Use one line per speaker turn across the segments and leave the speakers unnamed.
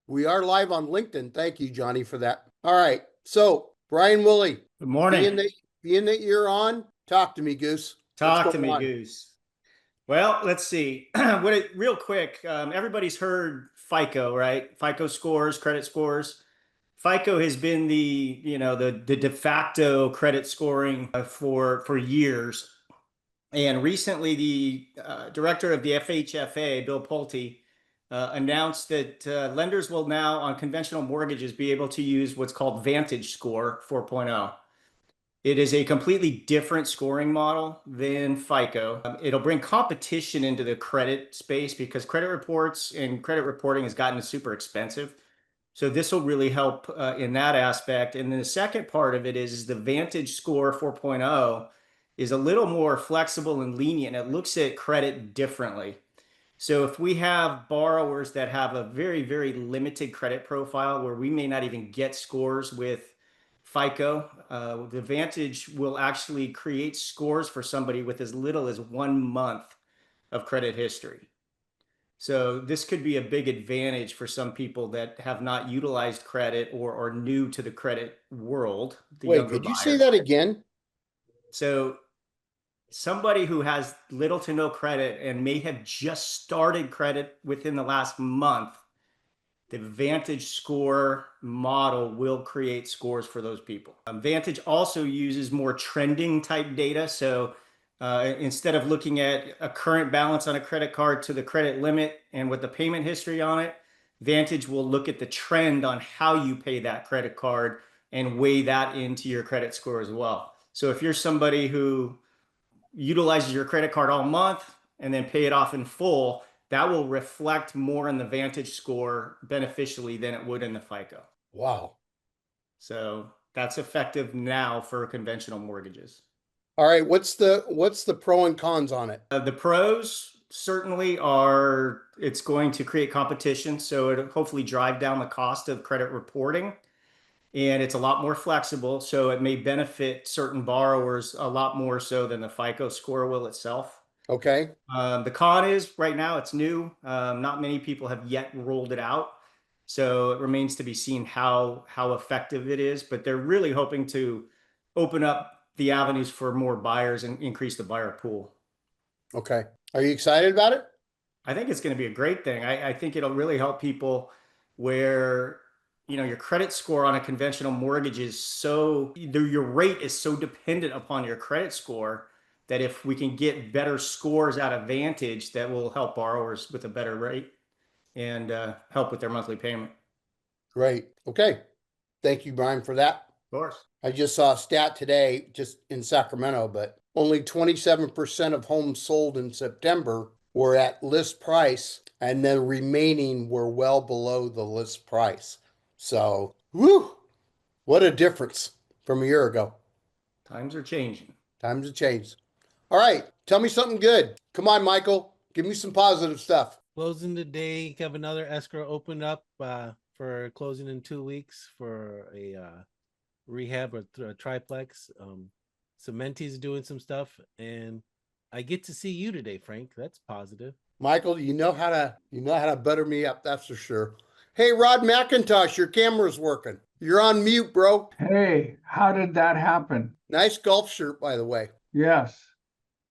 We are live on LinkedIn. Thank you, Johnny, for that. All right. So, Brian Woolley.
Good morning.
Being that you're on, talk to me, Goose.
Talk to me, Goose. Well, let's see. Real quick, everybody's heard FICO, right? FICO scores, credit scores. FICO has been the de facto credit scoring for years. And recently, the director of the FHFA, Bill Pulte, announced that lenders will now, on conventional mortgages, be able to use what's called Vantage Score 4.0. It is a completely different scoring model than FICO. It'll bring competition into the credit space because credit reports and credit reporting has gotten super expensive. So this will really help in that aspect. And then the second part of it is the Vantage Score 4.0 is a little more flexible and lenient. It looks at credit differently. So if we have borrowers that have a very, very limited credit profile where we may not even get scores with FICO, the Vantage will actually create scores for somebody with as little as 1 month of credit history. So this could be a big advantage for some people that have not utilized credit or are new to the credit world.
Wait, could you say that again?
So somebody who has little to no credit and may have just started credit within the last month, the Vantage Score model will create scores for those people. Vantage also uses more trending type data. So instead of looking at a current balance on a credit card to the credit limit and with the payment history on it, Vantage will look at the trend on how you pay that credit card and weigh that into your credit score as well. So if you're somebody who utilizes your credit card all month and then pay it off in full, that will reflect more in the Vantage Score beneficially than it would in the FICO.
Wow.
So that's effective now for conventional mortgages.
All right. What's the pro and cons on it?
The pros certainly are it's going to create competition. So it'll hopefully drive down the cost of credit reporting. And it's a lot more flexible. So it may benefit certain borrowers a lot more so than the FICO score will itself.
Okay.
The con is right now it's new. Not many people have yet rolled it out. So it remains to be seen how effective it is, but they're really hoping to open up the avenues for more buyers and increase the buyer pool.
Okay. Are you excited about it?
I think it's going to be a great thing. I think it'll really help people where, your credit score on a conventional mortgage is your rate is so dependent upon your credit score that if we can get better scores out of Vantage, that will help borrowers with a better rate and help with their monthly payment.
Great. Okay. Thank you, Brian, for that.
Of course.
I just saw a stat today, just in Sacramento, but only 27% of homes sold in September were at list price, and the remaining were well below the list price. So, whew, what a difference from a year ago.
Times are changing.
Times have changed. All right, tell me something good. Come on, Michael. Give me some positive stuff.
Closing today, have another escrow opened up for closing in 2 weeks for a rehab or a triplex. Cementi's doing some stuff, and I get to see you today, Frank. That's positive.
Michael, you know how to butter me up, that's for sure. Hey, Rod McIntosh, your camera's working. You're on mute, bro.
Hey, how did that happen?
Nice golf shirt, by the way.
Yes.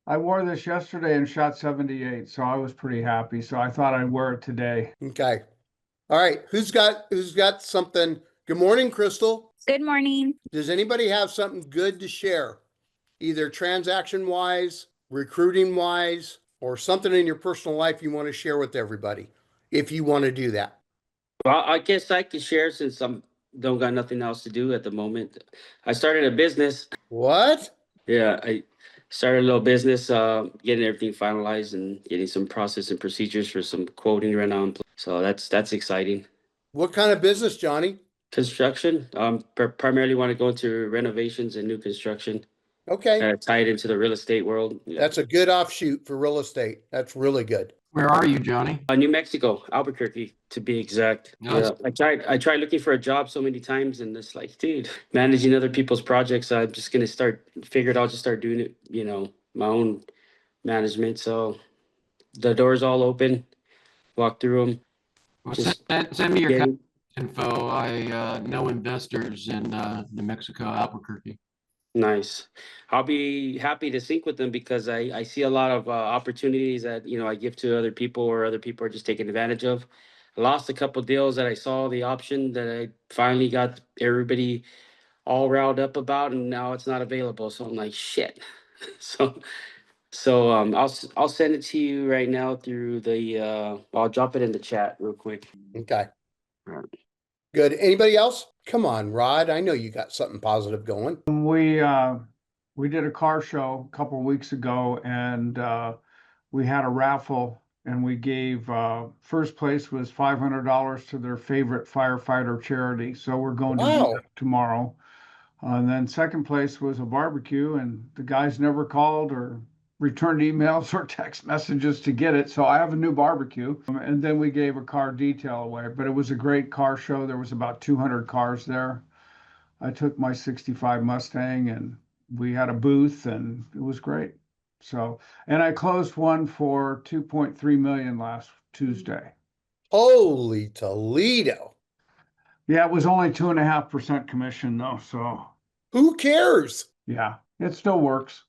I wore this yesterday and shot 78, so I was pretty happy. So I thought I'd wear it today.
Okay. All right. Who's got something? Good morning, Crystal.
Good morning.
Does anybody have something good to share? Either transaction-wise, recruiting-wise, or something in your personal life you want to share with everybody, if you want to do that.
Well, I guess I could share since don't got nothing else to do at the moment. I started a business.
What?
Yeah, I started a little business, getting everything finalized and getting some process and procedures for some quoting right now. So that's exciting.
What kind of business, Johnny?
Construction. Primarily want to go into renovations and new construction.
Okay.
Tie it into the real estate world. Yeah.
That's a good offshoot for real estate. That's really good.
Where are you, Johnny?
New Mexico, Albuquerque, to be exact.
Nice.
Yeah, I tried looking for a job so many times, and it's like, dude, managing other people's projects. I'm just gonna I'll just start doing it, my own management. So the door's all open. Walk through them.
Well, send me your
info. I know investors in New Mexico, Albuquerque.
Nice. I'll be happy to sync with them because I see a lot of opportunities that, I give to other people or other people are just taking advantage of. I lost a couple deals that I saw the option that I finally got everybody all riled up about, and now it's not available. So I'm like, shit. So I'll send it to you right now through the I'll drop it in the chat real quick.
Okay.
All right.
Good. Anybody else? Come on, Rod. I know you got something positive going.
We did a car show a couple of weeks ago, and we had a raffle, and we gave first place was $500 to their favorite firefighter charity. So we're going to do
Wow.
that tomorrow. And then second place was a barbecue, and the guys never called or returned emails or text messages to get it. So I have a new barbecue. And then we gave a car detail away, but it was a great car show. There was about 200 cars there. I took my 65 Mustang and we had a booth and it was great. So, and I closed one for 2.3 million last Tuesday.
Holy Toledo.
Yeah, it was only 2.5% commission though. So
Who cares?
yeah, it still works.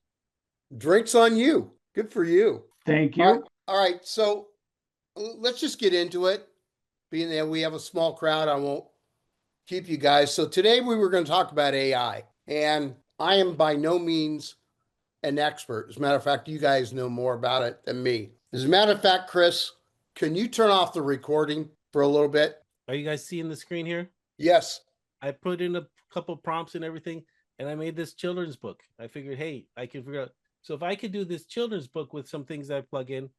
Drinks on you. Good for you.
Thank
All right.
you.
All right. So let's just get into it. Being that we have a small crowd, I won't keep you guys. So today we were going to talk about AI, and I am by no means an expert. As a matter of fact, you guys know more about it than me. As a matter of fact, Chris, can you turn off the recording for a little bit?
Are you guys seeing the screen here?
Yes.
I put in a couple prompts and everything, and I made this children's book. I figured, hey, I can figure out. So if I could do this children's book with some things I plug in,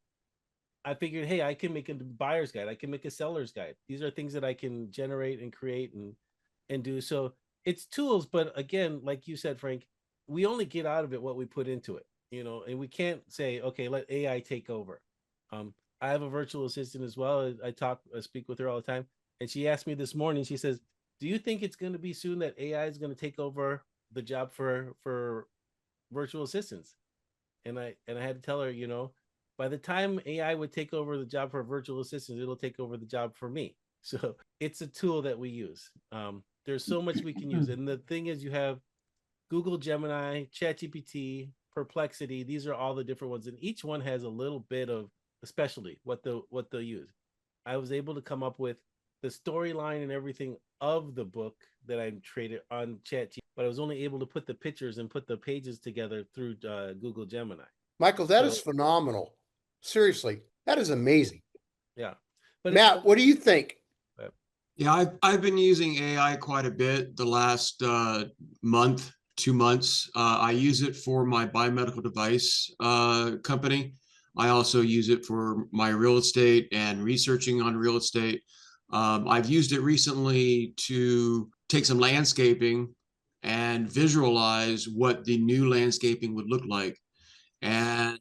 I figured, hey, I can make a buyer's guide. I can make a seller's guide. These are things that I can generate and create and do. So it's tools, but again, like you said, Frank, we only get out of it what we put into it, and we can't say, okay, let AI take over. I have a virtual assistant as well. I speak with her all the time, and she asked me this morning. She says, "Do you think it's going to be soon that AI is going to take over the job for virtual assistants?" And I had to tell her, by the time AI would take over the job for virtual assistants, it'll take over the job for me. So it's a tool that we use. There's so much we can use, and the thing is, you have Google Gemini, ChatGPT, Perplexity. These are all the different ones, and each one has a little bit of a specialty what they'll use. I was able to come up with the storyline and everything of the book that I traded on ChatGPT, but I was only able to put the pictures and put the pages together through Google Gemini.
Michael, that is phenomenal. Seriously, that is amazing.
Yeah. But
Matt, what do you think?
Yeah, I've been using AI quite a bit the last month, 2 months. I use it for my biomedical device company. I also use it for my real estate and researching on real estate. I've used it recently to take some landscaping and visualize what the new landscaping would look like. And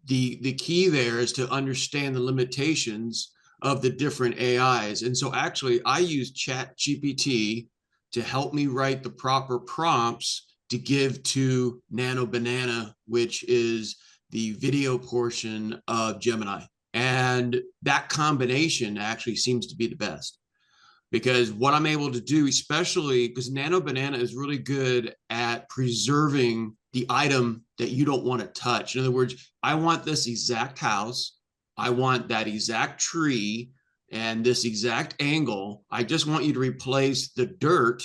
the key there is to understand the limitations of the different AIs. And so actually I use ChatGPT to help me write the proper prompts to give to Nano Banana, which is the video portion of Gemini. And that combination actually seems to be the best. Because what I'm able to do, especially because Nano Banana is really good at preserving the item that you don't want to touch. In other words, I want this exact house. I want that exact tree and this exact angle. I just want you to replace the dirt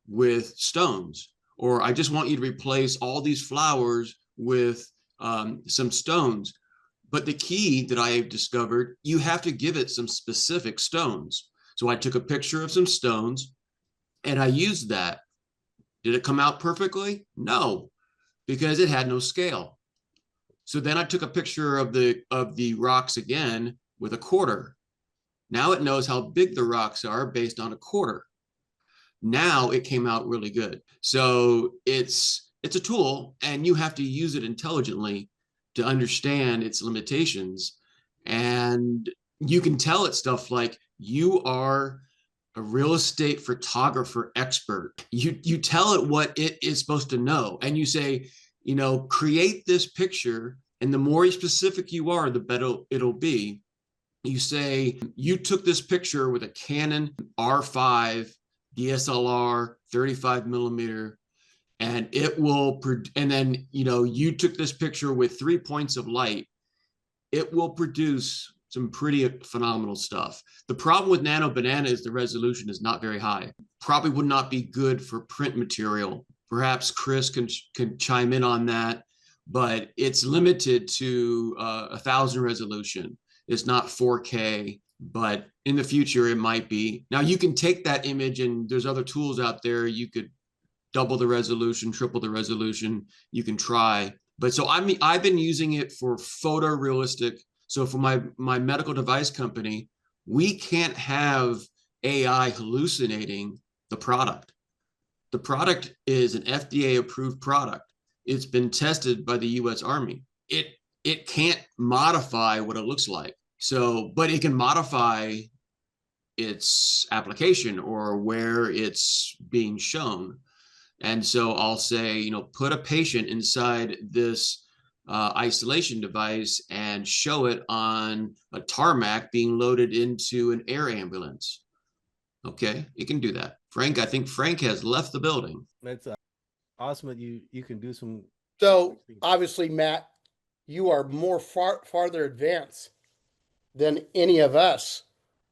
with stones, or I just want you to replace all these flowers with some stones. But the key that I have discovered, you have to give it some specific stones. So I took a picture of some stones and I used that. Did it come out perfectly? No, because it had no scale. So then I took a picture of the rocks again with a quarter. Now it knows how big the rocks are based on a quarter. Now it came out really good. So it's a tool and you have to use it intelligently to understand its limitations. And you can tell it stuff like, you are a real estate photographer expert. You tell it what it is supposed to know. And you say, create this picture. And the more specific you are, the better it'll be. You say, you took this picture with a Canon R5 DSLR 35 millimeter, and it will, and then, you took this picture with 3 points of light. It will produce some pretty phenomenal stuff. The problem with Nano Banana is the resolution is not very high. Probably would not be good for print material. Perhaps Chris can chime in on that, but it's limited to 1,000 resolution. It's not 4K, but in the future it might be. Now you can take that image, and there's other tools out there. You could double the resolution, triple the resolution. You can try. But so I've been using it for photorealistic. So for my medical device company, we can't have AI hallucinating the product. The product is an FDA approved product. It's been tested by the US Army. It can't modify what it looks like. So, but it can modify its application or where it's being shown. And so I'll say, put a patient inside this isolation device and show it on a tarmac being loaded into an air ambulance. Okay, it can do that. Frank, I think Frank has left the building.
That's awesome that you can do some.
So obviously, Matt, you are more farther advanced than any of us.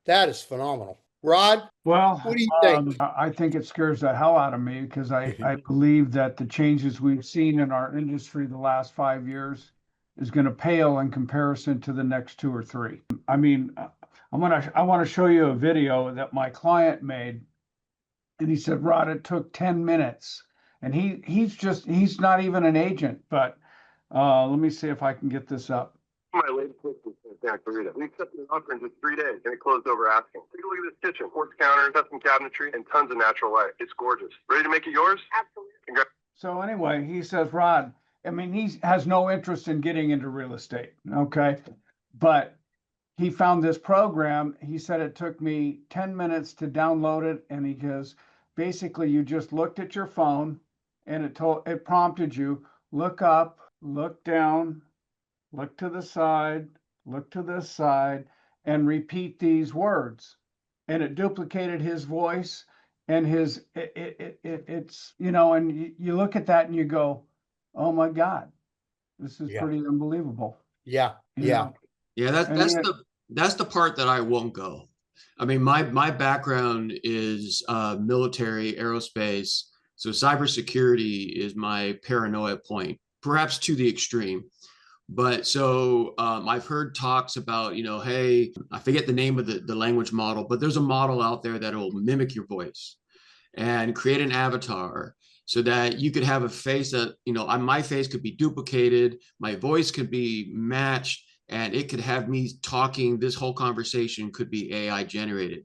That is phenomenal. Rod,
Well,
what do you think?
I think it scares the hell out of me because I believe that the changes we've seen in our industry the last 5 years is going to pale in comparison to the next 2 or 3. I mean, I want to show you a video that my client made, and he said, Rod, it took 10 minutes, and he's not even an agent, but let me see if I can get this up.
My latest kitchen in Santa Clarita. We accepted an offer in just 3 days, and it closed over asking. Take a look at this kitchen: quartz counter, custom cabinetry, and tons of natural light. It's gorgeous. Ready to make it yours? Absolutely. Congrats.
So anyway, he says, Rod, I mean, he has no interest in getting into real estate, okay? But he found this program. He said it took me 10 minutes to download it, and he goes, basically, you just looked at your phone, and it prompted you, look up, look down, look to the side, look to this side, and repeat these words. And it duplicated his voice and it's, and you look at that and you go, oh my God, this is pretty unbelievable.
Yeah.
Yeah, that's the part that I won't go. I mean, my background is military aerospace. So cybersecurity is my paranoia point, perhaps to the extreme. But so I've heard talks about, hey, I forget the name of the language model, but there's a model out there that will mimic your voice and create an avatar so that you could have a face that, my face could be duplicated, my voice could be matched, and it could have me talking. This whole conversation could be AI generated.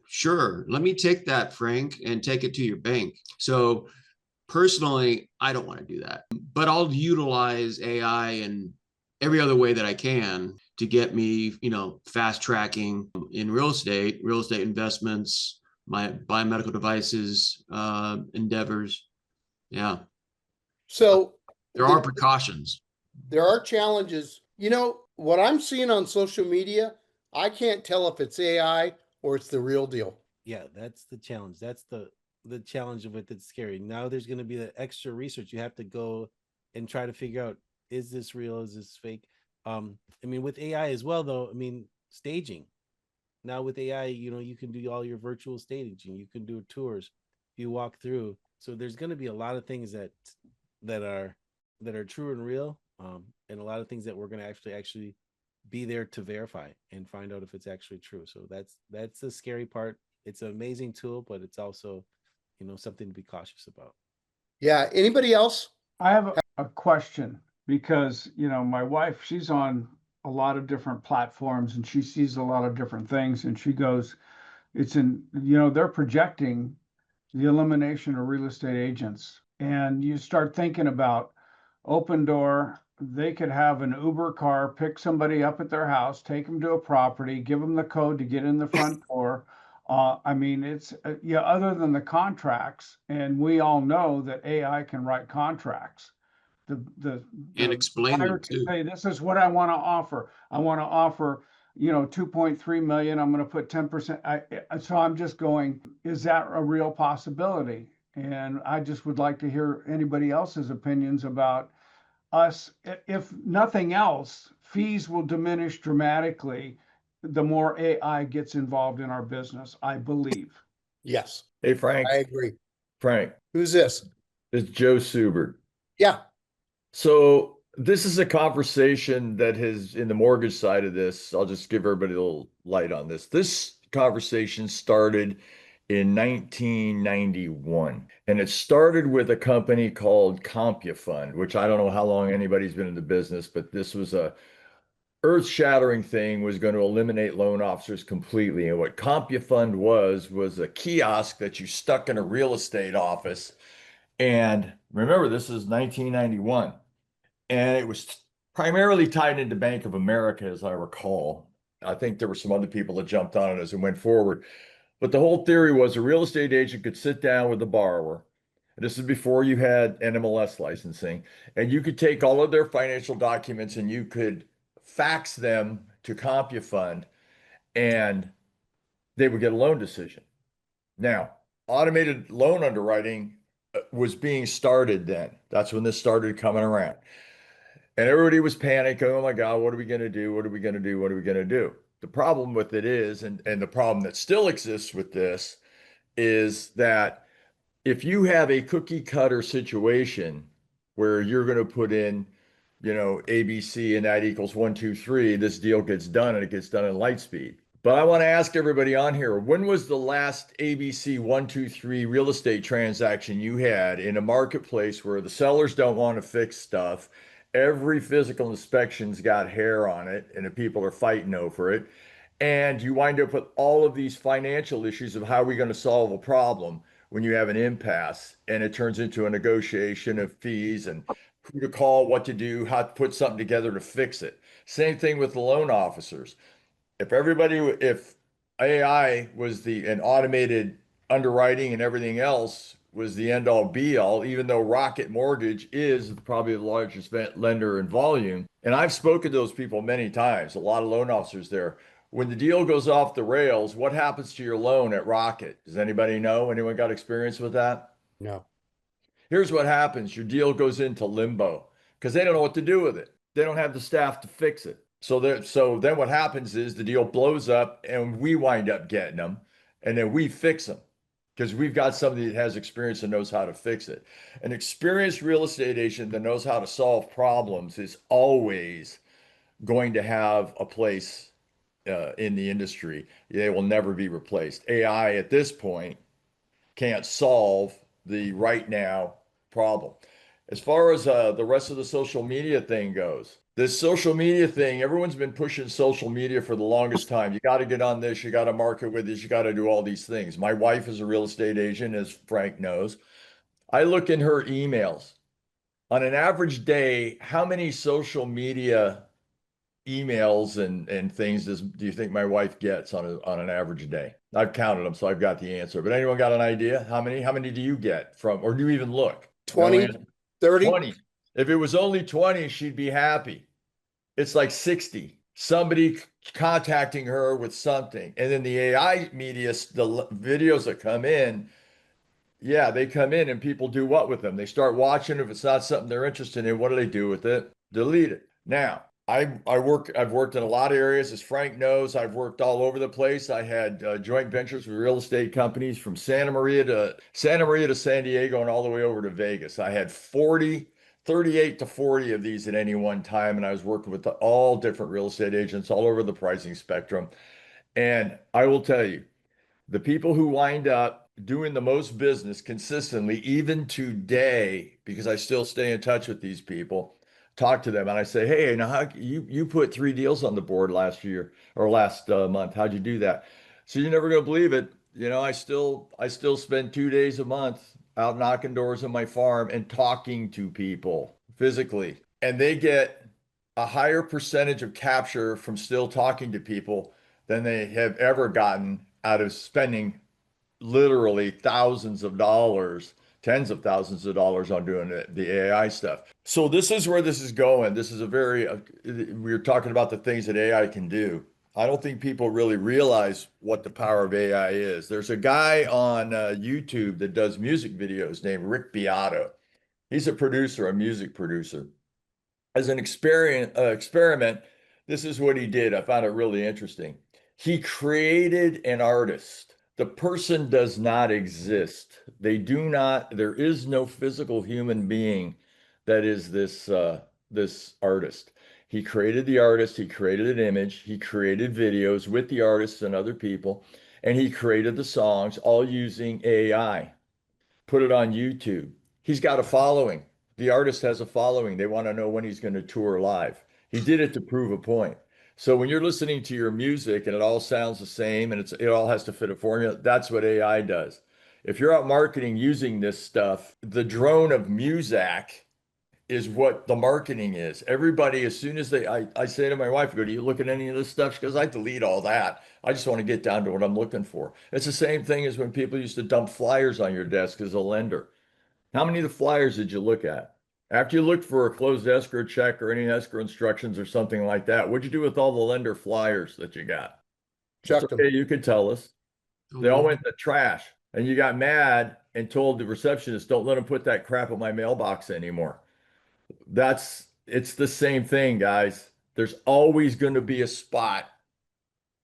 Sure, let me take that, Frank, and take it to your bank. So personally, I don't want to do that, but I'll utilize AI in every other way that I can to get me, fast tracking in real estate investments, my biomedical devices endeavors. Yeah.
So
there are precautions.
There are challenges. What I'm seeing on social media, I can't tell if it's AI or it's the real deal.
Yeah, that's the challenge. That's the challenge of it that's scary. Now there's going to be the extra research. You have to go and try to figure out, is this real? Is this fake? I mean, with AI as well, though, staging. Now with AI, you can do all your virtual staging. You can do tours. You walk through. So there's going to be a lot of things that are true and real, and a lot of things that we're going to actually be there to verify and find out if it's actually true. So that's the scary part. It's an amazing tool, but it's also something to be cautious about.
Yeah. Anybody else?
I have a question because, my wife, she's on a lot of different platforms and she sees a lot of different things. And she goes, they're projecting the elimination of real estate agents. And you start thinking about Open Door. They could have an Uber car, pick somebody up at their house, take them to a property, give them the code to get in the front door. It's other than the contracts, and we all know that AI can write contracts. The
and explain
buyer
them too.
can say, this is what I want to offer. I want to offer 2.3 million, I'm going to put 10%. So I'm just going, is that a real possibility? And I just would like to hear anybody else's opinions about us. If nothing else, fees will diminish dramatically the more AI gets involved in our business, I believe.
Yes,
Hey, Frank.
I agree.
Frank,
Who's this?
it's Joe Subert.
Yeah,
So this is a conversation that has, in the mortgage side of this, I'll just give everybody a little light on this. This conversation started in 1991, and it started with a company called CompuFund, which I don't know how long anybody's been in the business, but this was a earth-shattering thing, was going to eliminate loan officers completely. And what CompuFund was a kiosk that you stuck in a real estate office. And remember, this is 1991. And it was primarily tied into Bank of America, as I recall. I think there were some other people that jumped on it as it went forward. But the whole theory was a real estate agent could sit down with the borrower. And this is before you had NMLS licensing. And you could take all of their financial documents and you could fax them to CompuFund and they would get a loan decision. Now, automated loan underwriting was being started then. That's when this started coming around. And everybody was panicking. Oh my God, what are we going to do? What are we going to do? What are we going to do? The problem with it is, and the problem that still exists with this is that if you have a cookie cutter situation where you're going to put in, ABC and that equals 1, 2, 3, this deal gets done and it gets done in light speed. But I want to ask everybody on here, when was the last ABC 1, 2, 3 real estate transaction you had in a marketplace where the sellers don't want to fix stuff? Every physical inspection's got hair on it and the people are fighting over it. And you wind up with all of these financial issues of how are we going to solve a problem when you have an impasse and it turns into a negotiation of fees and who to call, what to do, how to put something together to fix it. Same thing with the loan officers. If AI was an automated underwriting and everything else was the end all be all, even though Rocket Mortgage is probably the largest lender in volume. And I've spoken to those people many times, a lot of loan officers there. When the deal goes off the rails, what happens to your loan at Rocket? Does anybody know? Anyone got experience with that?
no.
Here's what happens. Your deal goes into limbo because they don't know what to do with it. They don't have the staff to fix it. So then what happens is the deal blows up and we wind up getting them and then we fix them because we've got somebody that has experience and knows how to fix it. An experienced real estate agent that knows how to solve problems is always going to have a place in the industry. They will never be replaced. AI at this point can't solve the right now problem. As far as the rest of the social media thing goes, this social media thing, everyone's been pushing social media for the longest time. You got to get on this, you got to market with this, you got to do all these things. My wife is a real estate agent, as Frank knows. I look in her emails. On an average day, how many social media emails and things do you think my wife gets on an average day? I've counted them, so I've got the answer. But anyone got an idea? How many? How many do you get from, or do you even look?
20,
No
30?
20. If it was only 20, she'd be happy. It's like 60. Somebody contacting her with something. And then the AI media, the videos that come in, yeah, they come in and people do what with them? They start watching. If it's not something they're interested in, what do they do with it? Delete it. Now, I've worked in a lot of areas. As Frank knows, I've worked all over the place. I had joint ventures with real estate companies from Santa Maria to San Diego and all the way over to Vegas. I had 38 to 40 of these at any one time. And I was working with all different real estate agents all over the pricing spectrum. And I will tell you, the people who wind up doing the most business consistently, even today, because I still stay in touch with these people, talk to them and I say, hey, now how you put 3 deals on the board last year or last month. How'd you do that? So you're never gonna believe it. I still spend 2 days a month out knocking doors on my farm and talking to people physically. And they get a higher percentage of capture from still talking to people than they have ever gotten out of spending literally thousands of dollars, tens of thousands of dollars on doing the AI stuff. So this is where this is going. This is we were talking about the things that AI can do. I don't think people really realize what the power of AI is. There's a guy on YouTube that does music videos named Rick Beato. He's a producer, a music producer. As an experiment, this is what he did. I found it really interesting. He created an artist. The person does not exist. There is no physical human being that is this artist. He created the artist, he created an image, he created videos with the artists and other people, and he created the songs all using AI. Put it on YouTube. He's got a following. The artist has a following. They want to know when he's going to tour live. He did it to prove a point. So when you're listening to your music and it all sounds the same and it all has to fit a formula, that's what AI does. If you're out marketing using this stuff, the drone of Muzak is what the marketing is. Everybody, as soon as I say to my wife, I go, do you look at any of this stuff? She goes, I delete all that. I just want to get down to what I'm looking for. It's the same thing as when people used to dump flyers on your desk as a lender. How many of the flyers did you look at? After you looked for a closed escrow check or any escrow instructions or something like that, what'd you do with all the lender flyers that you got? That's
Checked them.
okay, you could tell us. They all went in the trash. And you got mad and told the receptionist, don't let them put that crap in my mailbox anymore. It's the same thing, guys. There's always going to be a spot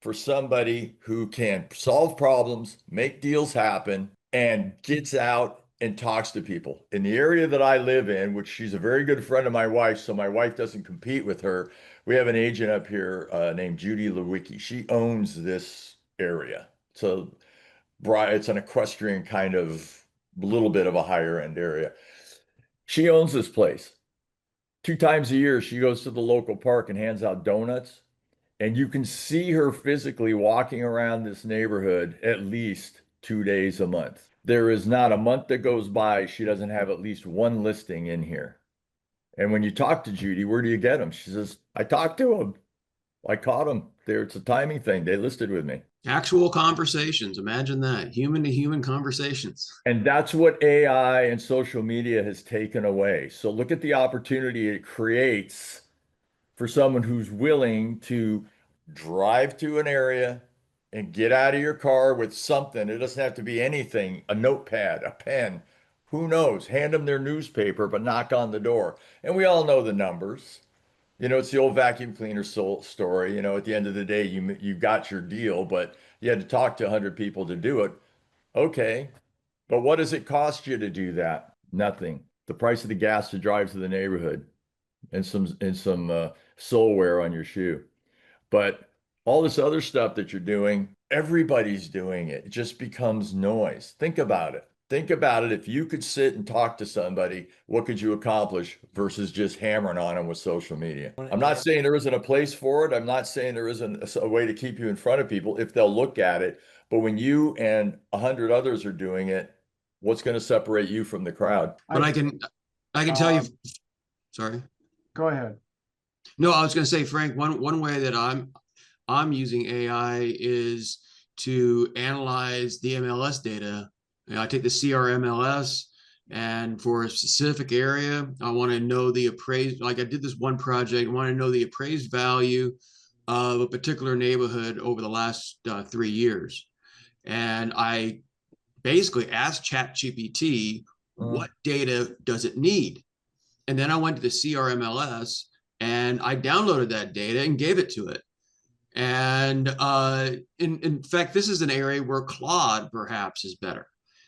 for somebody who can solve problems, make deals happen, and gets out and talks to people. In the area that I live in, which she's a very good friend of my wife, so my wife doesn't compete with her, we have an agent up here named Judy Lewicki. She owns this area. So it's an equestrian kind of little bit of a higher end area. She owns this place. 2 times a year, she goes to the local park and hands out donuts. And you can see her physically walking around this neighborhood at least 2 days a month. There is not a month that goes by she doesn't have at least one listing in here. And when you talk to Judy, where do you get them? She says, I talked to them. I caught them. It's a timing thing. They listed with me.
Actual conversations. Imagine that. Human to human conversations.
And that's what AI and social media has taken away. So look at the opportunity it creates for someone who's willing to drive to an area and get out of your car with something. It doesn't have to be anything, a notepad, a pen, who knows? Hand them their newspaper, but knock on the door. And we all know the numbers. It's the old vacuum cleaner story. At the end of the day, you got your deal, but you had to talk to 100 people to do it. Okay, but what does it cost you to do that? Nothing. The price of the gas to drive to the neighborhood and some sole wear on your shoe. But all this other stuff that you're doing, everybody's doing it. It just becomes noise. Think about it. Think about it. If you could sit and talk to somebody, what could you accomplish versus just hammering on them with social media? I'm not saying there isn't a place for it. I'm not saying there isn't a way to keep you in front of people if they'll look at it. But when you and 100 others are doing it, what's going to separate you from the crowd?
But I can tell you, sorry.
Go ahead.
No, I was going to say, Frank, one way that I'm using AI is to analyze the MLS data. I take the CRMLS, and for a specific area, I want to know the appraised, like I did this one project, I want to know the appraised value of a particular neighborhood over the last 3 years. And I basically asked ChatGPT, what data does it need? And then I went to the CRMLS and I downloaded that data and gave it to it. And in fact, this is an area where Claude perhaps is better.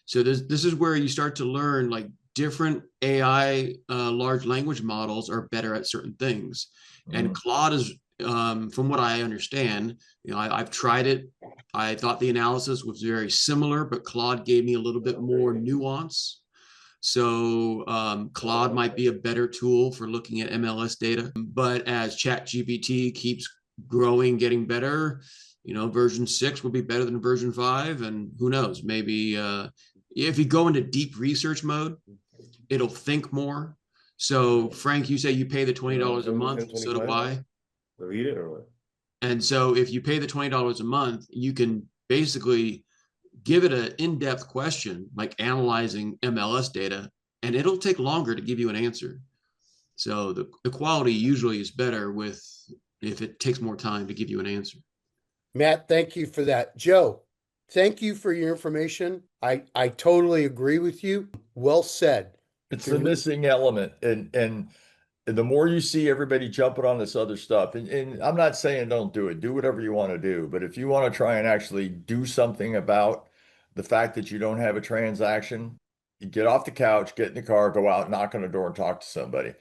So this is where you start to learn, like, different AI large language models are better at certain things. And Claude is, from what I understand, I've tried it. I thought the analysis was very similar, but Claude gave me a little bit more nuance. So Claude might be a better tool for looking at MLS data. But as ChatGPT keeps growing, getting better, version 6 will be better than version 5. And who knows, maybe if you go into deep research mode, it'll think more. So Frank, you say you pay the $20 a month, so do I.
Read it or what?
And so if you pay the $20 a month, you can basically give it an in-depth question, like analyzing MLS data, and it'll take longer to give you an answer. So the quality usually is better if it takes more time to give you an answer.
Matt, thank you for that. Joe, thank you for your information. I totally agree with you. Well said.
It's the missing element. And the more you see everybody jumping on this other stuff, and I'm not saying don't do it, do whatever you want to do. But if you want to try and actually do something about the fact that you don't have a transaction, you get off the couch, get in the car, go out, knock on the door, and talk to somebody.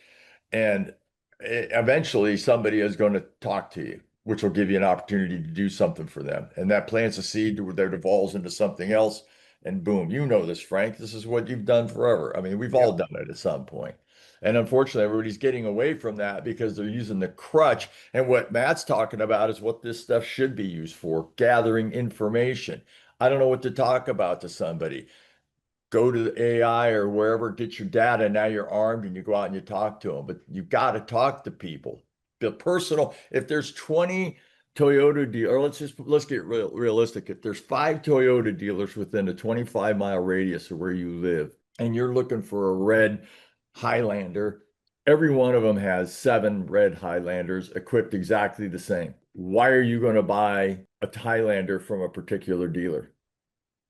And eventually somebody is going to talk to you, which will give you an opportunity to do something for them. And that plants a seed where that evolves into something else. And boom, you know this, Frank. This is what you've done forever. I mean, we've all done it at some point. And unfortunately, everybody's getting away from that because they're using the crutch. And what Matt's talking about is what this stuff should be used for, gathering information. I don't know what to talk about to somebody. Go to the AI or wherever, get your data. Now you're armed and you go out and you talk to them. But you've got to talk to people. The personal, if there's 20 Toyota dealer, let's get realistic. If there's 5 Toyota dealers within a 25-mile radius of where you live, and you're looking for a red Highlander, every one of them has 7 red Highlanders equipped exactly the same. Why are you going to buy a Highlander from a particular dealer?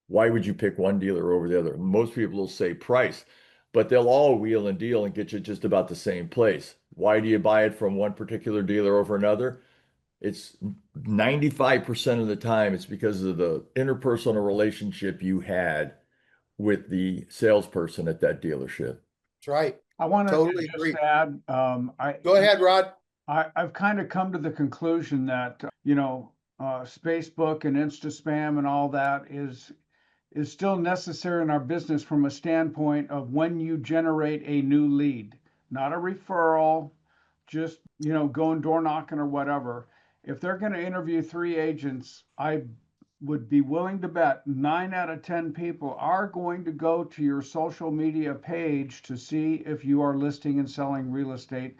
Why would you pick one dealer over the other? Most people will say price, but they'll all wheel and deal and get you just about the same place. Why do you buy it from one particular dealer over another? It's 95% of the time, it's because of the interpersonal relationship you had with the salesperson at that deallership.
That's right.
I want to
Totally
just
agree.
add,
Go ahead, Rod.
I've kind of come to the conclusion that, Facebook and Insta spam and all that is still necessary in our business from a standpoint of when you generate a new lead, not a referral, just, going door knocking or whatever. If they're going to interview 3 agents, I would be willing to bet 9 out of 10 people are going to go to your social media page to see if you are listing and selling real estate,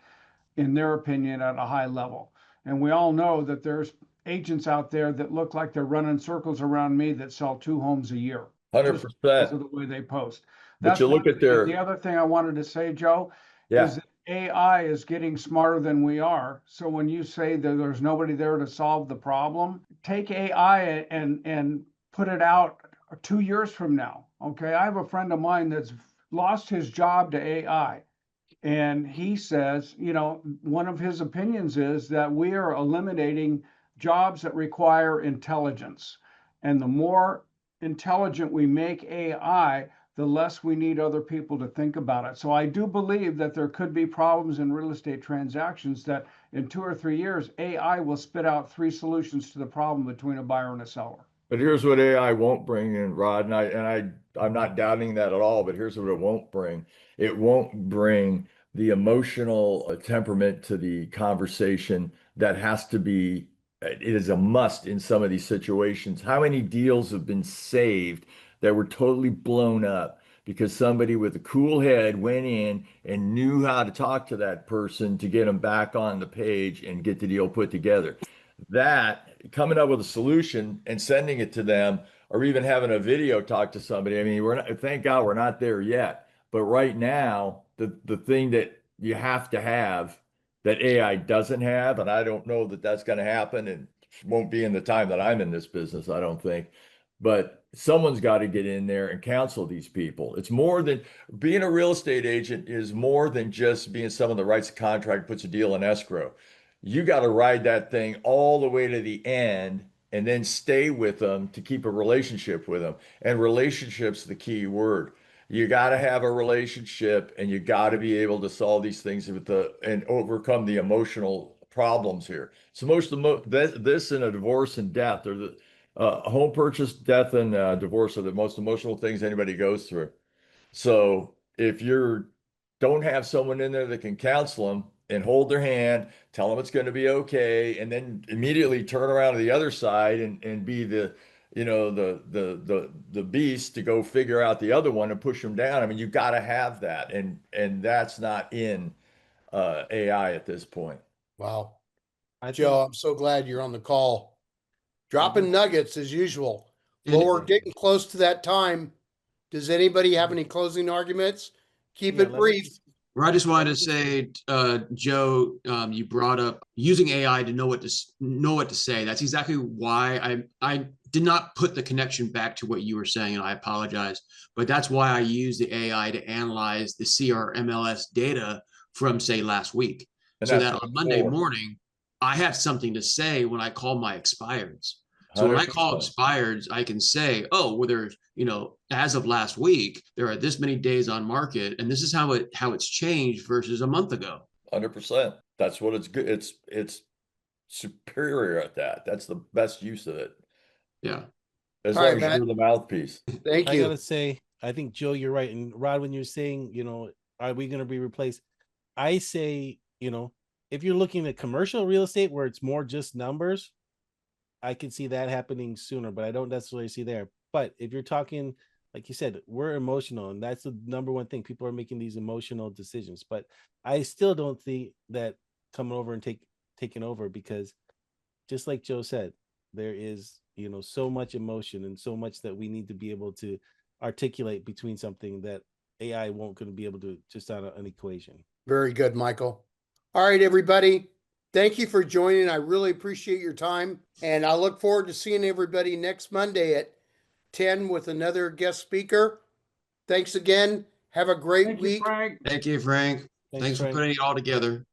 in their opinion, at a high level. And we all know that there's agents out there that look like they're running circles around me that sell 2 homes a year.
100%.
Just because of the way they post.
But
That's
you look at their,
the other thing I wanted to say, Joe,
yeah,
is that AI is getting smarter than we are. So when you say that there's nobody there to solve the problem, take AI and put it out 2 years from now. Okay, I have a friend of mine that's lost his job to AI. And he says, one of his opinions is that we are eliminating jobs that require intelligence. And the more intelligent we make AI, the less we need other people to think about it. So I do believe that there could be problems in real estate transactions that in 2 or 3 years, AI will spit out 3 solutions to the problem between a buyer and a seller.
but here's what AI won't bring in, Rod, I'm not doubting that at all, but here's what it won't bring. It won't bring the emotional temperament to the conversation that has to be, it is a must in some of these situations. How many deals have been saved that were totally blown up because somebody with a cool head went in and knew how to talk to that person to get them back on the page and get the deal put together? That coming up with a solution and sending it to them, or even having a video talk to somebody. I mean, we're not, thank God we're not there yet. But right now, the thing that you have to have that AI doesn't have, and I don't know that that's going to happen, and won't be in the time that I'm in this business, I don't think. But someone's got to get in there and counsel these people. It's more than being a real estate agent is more than just being someone that writes a contract, puts a deal in escrow. You got to ride that thing all the way to the end and then stay with them to keep a relationship with them. And relationship's the key word. You got to have a relationship and you got to be able to solve these things with and overcome the emotional problems here. So this and a divorce and death, or the home purchase, death, and divorce are the most emotional things anybody goes through. So if you don't have someone in there that can counsel them and hold their hand, tell them it's going to be okay, and then immediately turn around to the other side and be the, the beast to go figure out the other one and push them down. I mean, you got to have that, and that's not in AI at this point.
Wow.
I
Joe,
think
I'm so glad you're on the call. Dropping nuggets as usual.
And-
Well, we're getting close to that time. Does anybody have any closing arguments? Keep
yeah,
it brief.
Well, I just wanted to say, Joe, you brought up using AI to know what to say. That's exactly why I did not put the connection back to what you were saying, and I apologize. But that's why I use the AI to analyze the CRMLS data from, say, last week,
And
so
that's
that
what
on
it's
Monday
for.
morning I have something to say when I call my expireds. So when I call
100%.
expireds, I can say, oh, well, there's, as of last week, there are this many days on market, and this is how it's changed versus a month ago.
100%. That's what it's good. It's superior at that. That's the best use of it.
Yeah.
As
All
long
right,
as
Matt.
you're the mouthpiece.
Thank
I
you.
gotta say, I think Joe, you're right. And Rod, when you're saying, are we gonna be replaced? I say, if you're looking at commercial real estate where it's more just numbers, I can see that happening sooner, but I don't necessarily see there. But if you're talking, like you said, we're emotional, and that's the number one thing. People are making these emotional decisions. But I still don't think that coming over and taking over, because just like Joe said, there is, so much emotion and so much that we need to be able to articulate between something that AI won't going to be able to just on an equation.
Very good, Michael. All right, everybody. Thank you for joining. I really appreciate your time. And I look forward to seeing everybody next Monday at 10 with another guest speaker. Thanks again. Have a great
Thank you,
week.
Frank.
Thank you, Frank.
Thanks,
Thanks for
Frank.
putting it all together.